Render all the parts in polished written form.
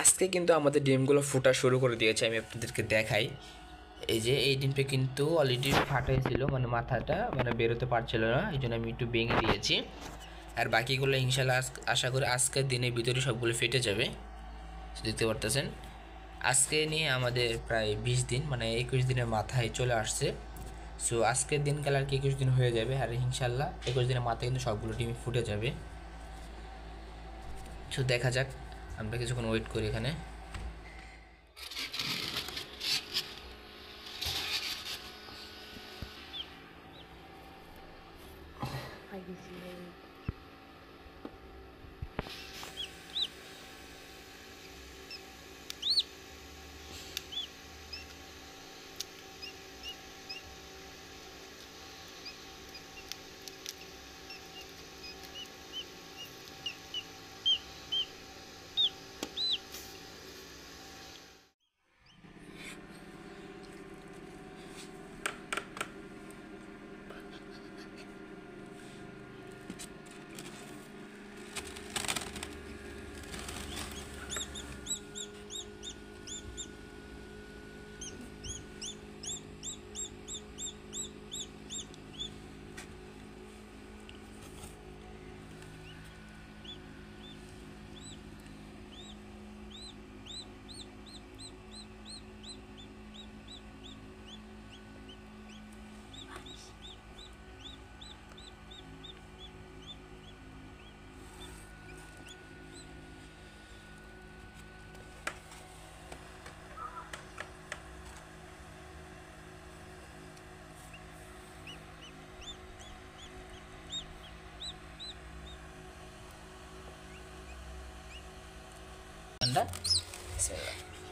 আজকে কিন্তু আমাদের ডিমগুলো ফোটা শুরু করে দিয়েছে, আমি আপনাদেরকে দেখাই। এই যে এই ডিমটা কিন্তু অলরেডি ফাটাই ছিল, মানে মাথাটা মানে বেরোতে পারছিল না, এই জন্য আমি একটু ভেঙে দিয়েছি। আর বাকিগুলো ইনশাল্লাহ আশা করি আজকের দিনের ভিতরে সবগুলো ফেটে যাবে। দেখতে পারতেছেন আজকে নিয়ে আমাদের প্রায় 20 দিন, মানে 21 দিনের মাথায় চলে আসছে। সো আজকের দিনকাল আর কি 21 দিন হয়ে যাবে, আর ইনশাল্লাহ 21 দিনের মাথায় কিন্তু সবগুলো ডিম ফুটে যাবে। সো দেখা যাক, আমরা কিছুক্ষণ ওয়েট করি এখানে।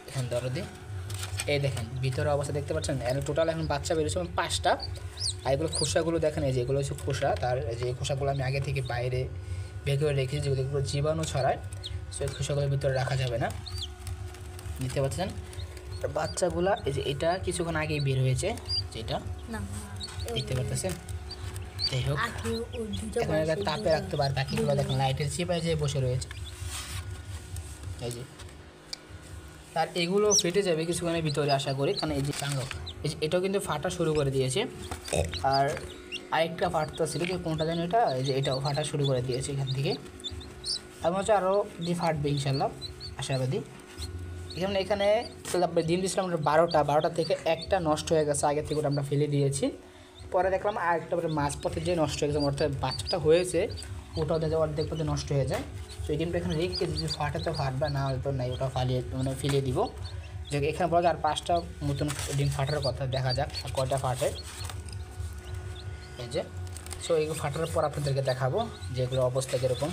এখন ধরো দিই, এই দেখেন ভিতরে অবস্থা দেখতে পাচ্ছেন। টোটাল এখন বাচ্চা বেরোচ্ছে 5টা। আর এগুলো খোসাগুলো দেখেন, এই যে এগুলো হচ্ছে খোসা। তার যে খোসাগুলো আমি আগে থেকে বাইরে বের করে রেখেছি, যেগুলো জীবাণু ছড়ায়, সো এই খোসাগুলোর ভিতরে রাখা যাবে না। দেখতে পাচ্ছেন বাচ্চাগুলা, এই যে এটা কিছুক্ষণ আগেই বের হয়েছে, যেটা দেখতে পাচ্ছেন। যাই হোক, এখন এটা তাপে রাখতে পারে। বাকিগুলো দেখেন লাইটের চিপায় যেয়ে বসে রয়েছে, এই যে। আর এগুলো ফেটে যাবে কিছুক্ষণের ভিতরে আশা করি, কারণ এই যে এই যে এটাও কিন্তু ফাটা শুরু করে দিয়েছে। আর আরেকটা ফাটটা ছিল, কি কোনটা জানি এটা, এই যে এটাও ফাটা শুরু করে দিয়েছে এখান থেকে। আমার হচ্ছে আরও যে ফাটবে ইনশাল্লাহ, আশাবাদী। এখানে ডিম দিয়েছিলাম আমরা 12টা থেকে একটা নষ্ট হয়ে গেছে, আগে থেকে ওটা আমরা ফেলে দিয়েছি। পরে দেখলাম আরেকটা মাঝপথে যে নষ্ট হয়ে গেছে, অর্থাৎ বাচ্চাটা হয়েছে ওটাও দেখে অর্ধেক পথে নষ্ট হয়ে যায়। তো এই ডিমটা এখানে রেখে যদি ফাটে তো ফাটবে, না হয়তো নাই, ওটা ফেলে দিব। যে এখানে বলা যায় আর 5টা মতন ডিম ফাটার কথা, দেখা যাক কয়টা ফাটে। এই যে, সো এইগুলো ফাটার পর আপনাদেরকে দেখাবো যে এগুলো অবস্থা কীরকম।